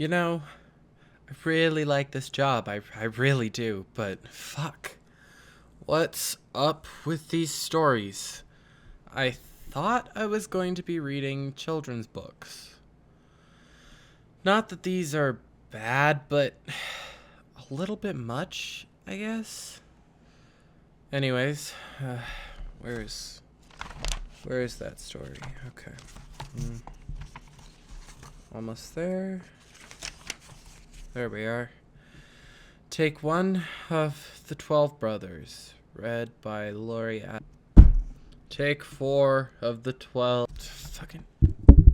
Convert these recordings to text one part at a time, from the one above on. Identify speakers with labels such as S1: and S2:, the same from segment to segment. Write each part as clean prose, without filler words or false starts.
S1: You know, I really like this job. I really do. But fuck. What's up with these stories? I thought I was going to be reading children's books. Not that these are bad, but a little bit much, I guess. Anyways, where is where is that story? Okay. Mm, Almost there. There we are. Take one of the 12 brothers, read by Lori. Take 4 of the 12. Fucking.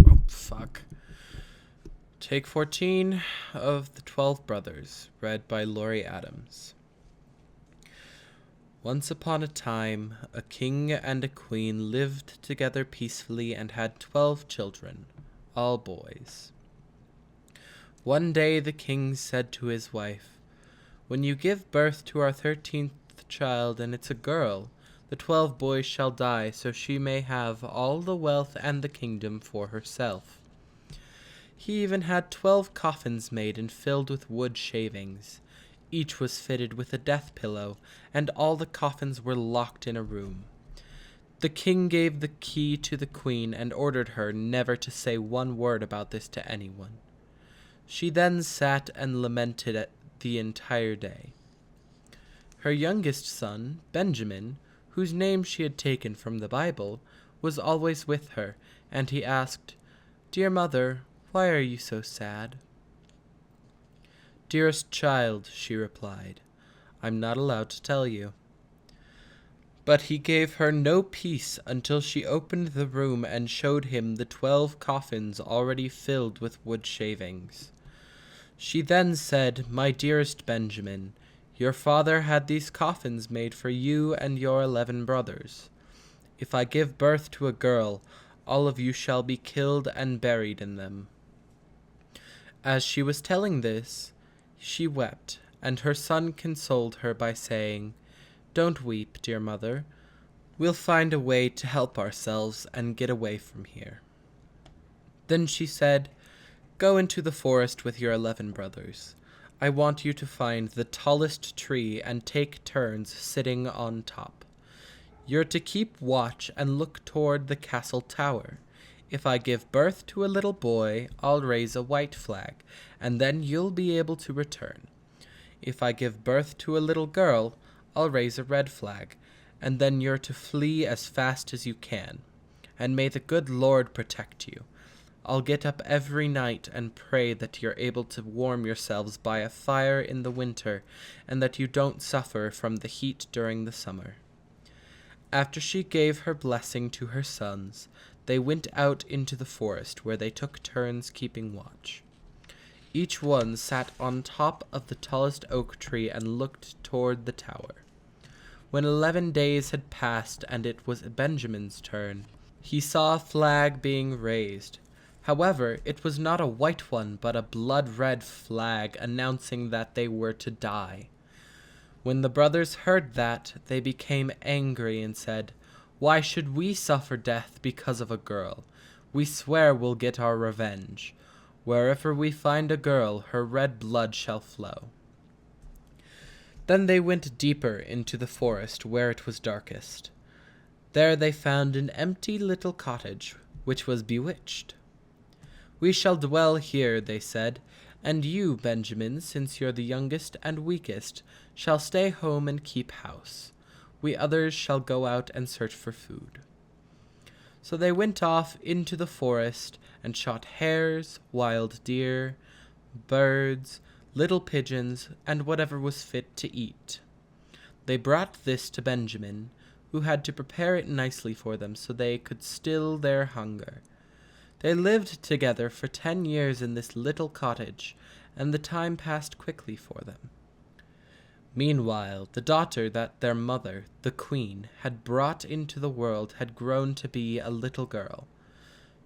S1: Oh, fuck. Take 14 of the 12 brothers, read by Lori Adams. Once upon a time, a king and a queen lived together peacefully and had 12 children, all boys. One day the king said to his wife, "When you give birth to our 13th child, and it's a girl, the 12 boys shall die, so she may have all the wealth and the kingdom for herself." He even had 12 coffins made and filled with wood shavings. Each was fitted with a death pillow, and all the coffins were locked in a room. The king gave the key to the queen and ordered her never to say one word about this to anyone. She then sat and lamented it the entire day. Her youngest son, Benjamin, whose name she had taken from the Bible, was always with her, and he asked, "Dear mother, why are you so sad?" "Dearest child," she replied, "I'm not allowed to tell you." But he gave her no peace until she opened the room and showed him the 12 coffins already filled with wood shavings. She then said, "My dearest Benjamin, your father had these coffins made for you and your 11 brothers. If I give birth to a girl, all of you shall be killed and buried in them." As she was telling this, she wept, and her son consoled her by saying, "Don't weep, dear mother. We'll find a way to help ourselves and get away from here." Then she said, "Go into the forest with your 11 brothers. I want you to find the tallest tree and take turns sitting on top. You're to keep watch and look toward the castle tower. If I give birth to a little boy, I'll raise a white flag, and then you'll be able to return. If I give birth to a little girl, I'll raise a red flag, and then you're to flee as fast as you can. And may the good Lord protect you. I'll get up every night and pray that you're able to warm yourselves by a fire in the winter, and that you don't suffer from the heat during the summer." After she gave her blessing to her sons, they went out into the forest, where they took turns keeping watch. Each one sat on top of the tallest oak tree and looked toward the tower. When 11 days had passed and it was Benjamin's turn, he saw a flag being raised. However, it was not a white one, but a blood-red flag announcing that they were to die. When the brothers heard that, they became angry and said, "Why should we suffer death because of a girl? We swear we'll get our revenge. Wherever we find a girl, her red blood shall flow." Then they went deeper into the forest where it was darkest. There they found an empty little cottage, which was bewitched. "We shall dwell here," they said, "and you, Benjamin, since you're the youngest and weakest, shall stay home and keep house. We others shall go out and search for food." So they went off into the forest and shot hares, wild deer, birds, little pigeons, and whatever was fit to eat. They brought this to Benjamin, who had to prepare it nicely for them so they could still their hunger. They lived together for 10 years in this little cottage, and the time passed quickly for them. Meanwhile, the daughter that their mother, the queen, had brought into the world had grown to be a little girl.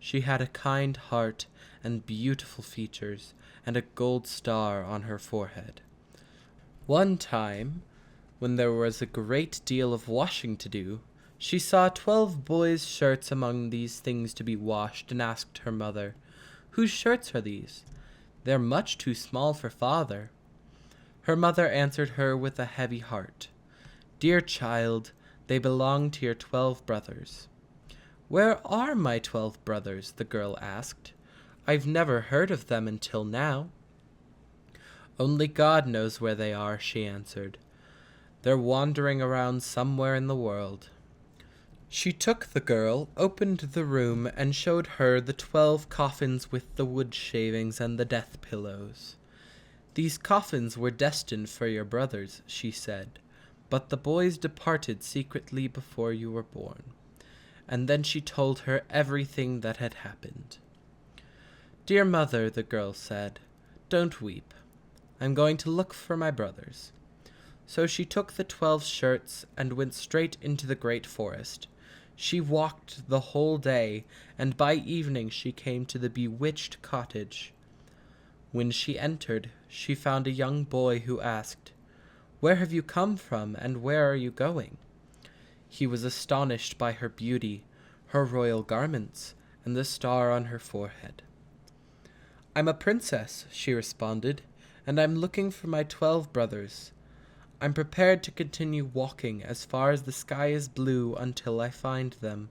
S1: She had a kind heart and beautiful features, and a gold star on her forehead. One time, when there was a great deal of washing to do, she saw 12 boys' shirts among these things to be washed, and asked her mother, "Whose shirts are these?" They're much too small for father." Her mother answered her with a heavy heart, "Dear child, they belong to your 12 brothers." "Where are my 12 brothers?" the girl asked. "I've never heard of them until now." "Only God knows where they are," she answered. "They're wandering around somewhere in the world." She took the girl, opened the room, and showed her the 12 coffins with the wood shavings and the death pillows. "These coffins were destined for your brothers," she said, "but the boys departed secretly before you were born." And then she told her everything that had happened. "Dear mother," the girl said, "don't weep. I'm going to look for my brothers." So she took the 12 shirts and went straight into the great forest. She walked the whole day, and by evening she came to the bewitched cottage. When she entered, she found a young boy who asked, "Where have you come from, and where are you going?" He was astonished by her beauty, her royal garments, and the star on her forehead. "I'm a princess," she responded, "and I'm looking for my 12 brothers. I'm prepared to continue walking as far as the sky is blue until I find them."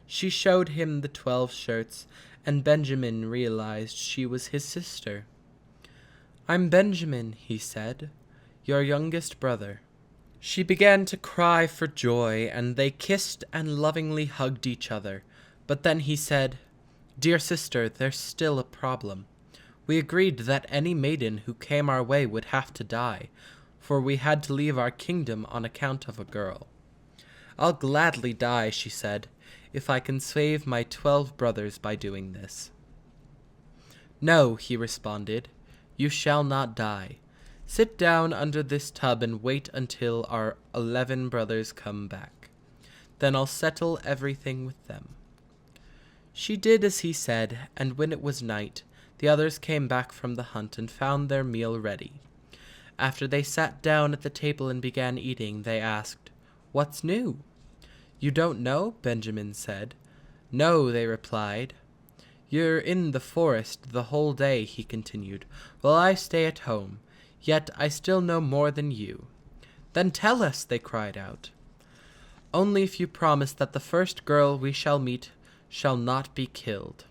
S1: She showed him the 12 shirts, and Benjamin realized she was his sister. "I'm Benjamin," he said, "your youngest brother." She began to cry for joy, and they kissed and lovingly hugged each other. But then he said, "Dear sister, there's still a problem. We agreed that any maiden who came our way would have to die, for we had to leave our kingdom on account of a girl." "I'll gladly die," she said, "if I can save my 12 brothers by doing this." "No," he responded, "you shall not die. Sit down under this tub and wait until our 11 brothers come back. Then I'll settle everything with them." She did as he said, and when it was night, the others came back from the hunt and found their meal ready. After they sat down at the table and began eating, they asked, "What's new?" "You don't know?" Benjamin said. "No," they replied. "You're in the forest the whole day," he continued, "while I stay at home. Yet I still know more than you." "Then tell us," they cried out. "Only if you promise that the first girl we shall meet shall not be killed,"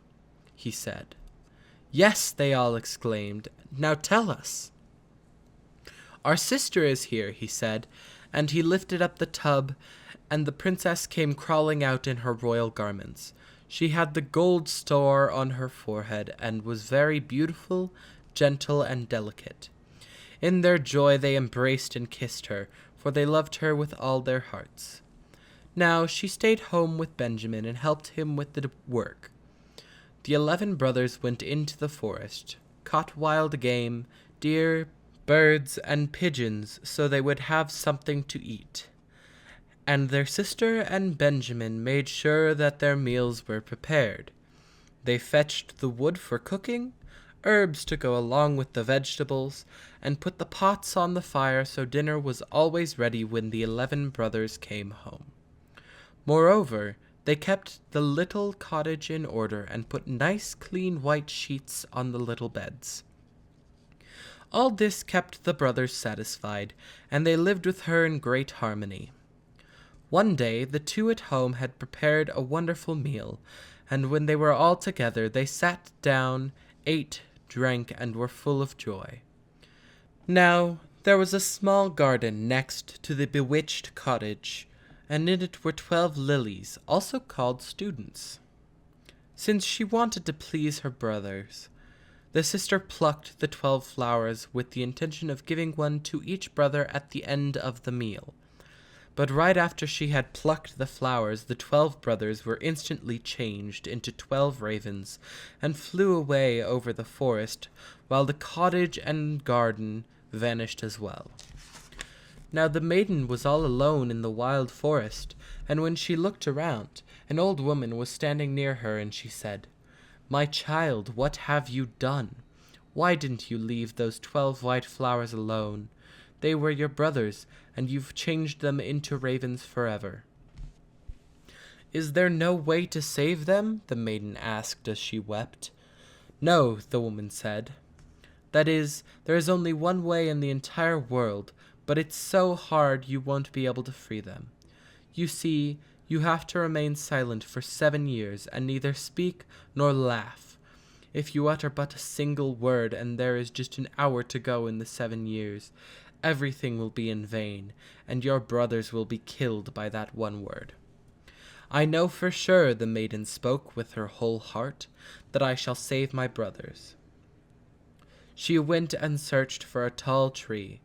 S1: he said. "Yes," they all exclaimed. "Now tell us." "Our sister is here," he said, and he lifted up the tub, and the princess came crawling out in her royal garments. She had the gold star on her forehead, and was very beautiful, gentle, and delicate. In their joy they embraced and kissed her, for they loved her with all their hearts. Now she stayed home with Benjamin and helped him with the work. The 11 brothers went into the forest, caught wild game, deer, birds, and pigeons, so they would have something to eat. And their sister and Benjamin made sure that their meals were prepared. They fetched the wood for cooking, herbs to go along with the vegetables, and put the pots on the fire so dinner was always ready when the 11 brothers came home. Moreover, they kept the little cottage in order and put nice clean white sheets on the little beds. All this kept the brothers satisfied, and they lived with her in great harmony. One day the 2 at home had prepared a wonderful meal, and when they were all together they sat down, ate, drank, and were full of joy. Now there was a small garden next to the bewitched cottage, and in it were 12 lilies, also called students. Since she wanted to please her brothers, the sister plucked the 12 flowers with the intention of giving one to each brother at the end of the meal. But right after she had plucked the flowers, the 12 brothers were instantly changed into 12 ravens, and flew away over the forest, while the cottage and garden vanished as well. Now the maiden was all alone in the wild forest, and when she looked around, an old woman was standing near her, and she said, "My child, what have you done? Why didn't you leave those 12 white flowers alone? They were your brothers, and you've changed them into ravens forever." "Is there no way to save them?" the maiden asked as she wept. "No," the woman said. "That is, there is only one way in the entire world, but it's so hard you won't be able to free them. You see, you have to remain silent for 7 years, and neither speak nor laugh. If you utter but a single word, and there is just an hour to go in the 7 years, everything will be in vain, and your brothers will be killed by that one word. I know for sure," the maiden spoke with her whole heart, "that I shall save my brothers." She went and searched for a tall tree.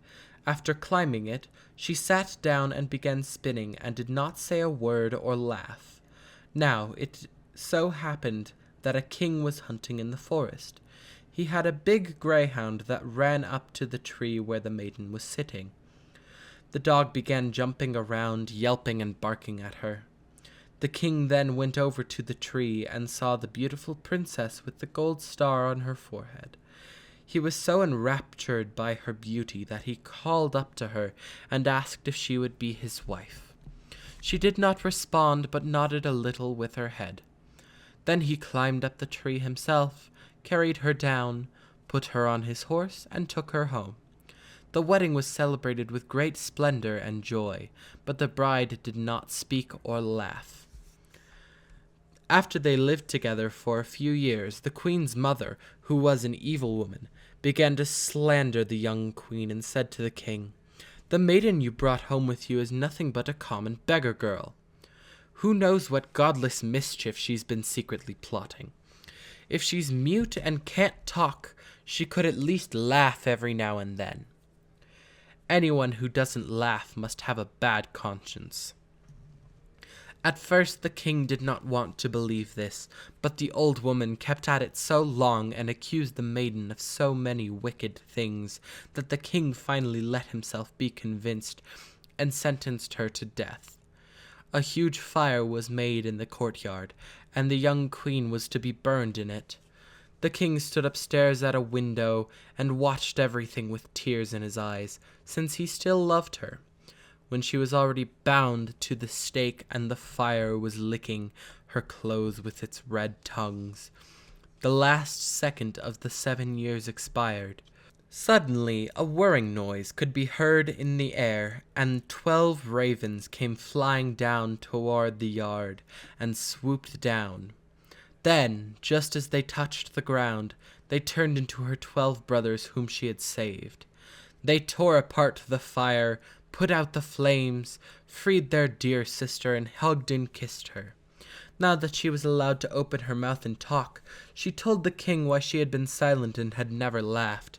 S1: After climbing it, she sat down and began spinning, and did not say a word or laugh. Now it so happened that a king was hunting in the forest. He had a big greyhound that ran up to the tree where the maiden was sitting. The dog began jumping around, yelping and barking at her. The king then went over to the tree and saw the beautiful princess with the gold star on her forehead. He was so enraptured by her beauty that he called up to her and asked if she would be his wife. She did not respond, but nodded a little with her head. Then he climbed up the tree himself, carried her down, put her on his horse, and took her home. The wedding was celebrated with great splendor and joy, but the bride did not speak or laugh. After they lived together for a few years, the queen's mother, who was an evil woman, began to slander the young queen and said to the king, "The maiden you brought home with you is nothing but a common beggar girl. Who knows what godless mischief she's been secretly plotting? If she's mute and can't talk, she could at least laugh every now and then. Anyone who doesn't laugh must have a bad conscience." At first the king did not want to believe this, but the old woman kept at it so long and accused the maiden of so many wicked things that the king finally let himself be convinced and sentenced her to death. A huge fire was made in the courtyard, and the young queen was to be burned in it. The king stood upstairs at a window and watched everything with tears in his eyes, since he still loved her. When she was already bound to the stake and the fire was licking her clothes with its red tongues, the last second of the 7 years expired. Suddenly a whirring noise could be heard in the air, and 12 ravens came flying down toward the yard and swooped down. Then, just as they touched the ground, they turned into her 12 brothers whom she had saved. They tore apart the fire, put out the flames, freed their dear sister, and hugged and kissed her. Now that she was allowed to open her mouth and talk, she told the king why she had been silent and had never laughed.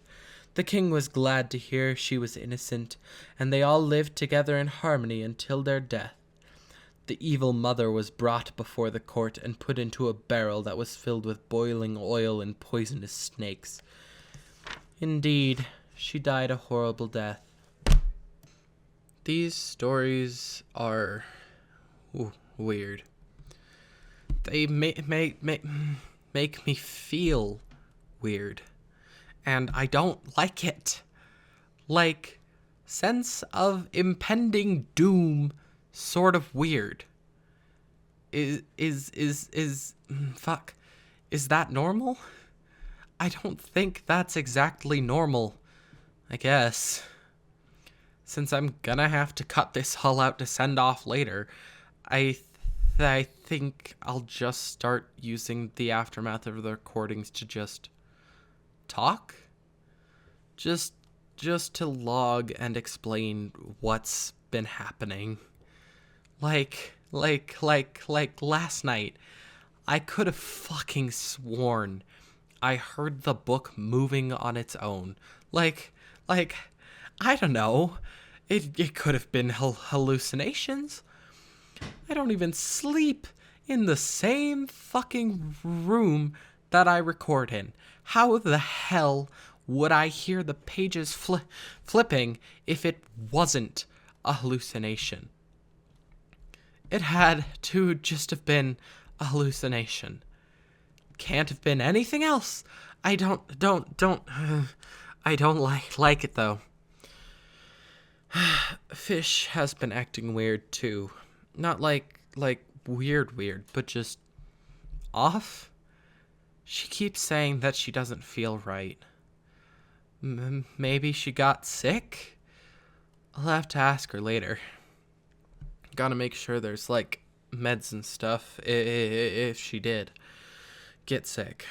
S1: The king was glad to hear she was innocent, and they all lived together in harmony until their death. The evil mother was brought before the court and put into a barrel that was filled with boiling oil and poisonous snakes. Indeed, she died a horrible death. These stories are weird. They make me feel weird, and I don't like it. Like, sense of impending doom, sort of weird. Is that normal? I don't think that's exactly normal, I guess. Since I'm gonna have to cut this all out to send off later, I think I'll just start using the aftermath of the recordings to just talk. Just to log and explain what's been happening. Like last night, I could have fucking sworn I heard the book moving on its own. Like, I don't know. It could have been hallucinations. I don't even sleep in the same fucking room that I record in. How the hell would I hear the pages flipping if it wasn't a hallucination? It had to just have been a hallucination. Can't have been anything else. I don't like it though. Fish has been acting weird too. Not like weird, but just off. She keeps saying that she doesn't feel right. Maybe she got sick? I'll have to ask her later. Gotta make sure there's, like, meds and stuff if she did get sick.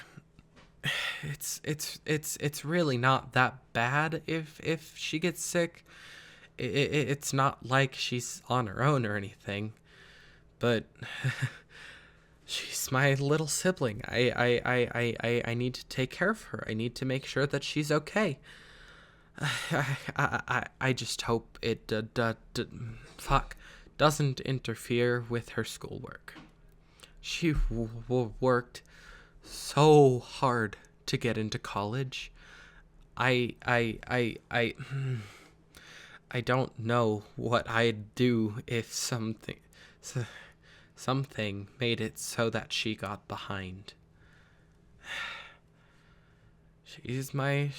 S1: It's really not that bad if she gets sick. It's not like she's on her own or anything, but she's my little sibling. I need to take care of her. I need to make sure that she's okay. I just hope it doesn't interfere with her schoolwork. She worked so hard to get into college. I don't know what I'd do if something made it so that she got behind. She's my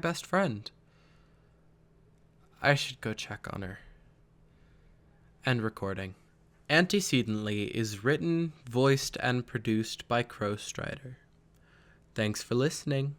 S1: best friend. I should go check on her. End recording. Antecedently is written, voiced, and produced by Crow Strider. Thanks for listening.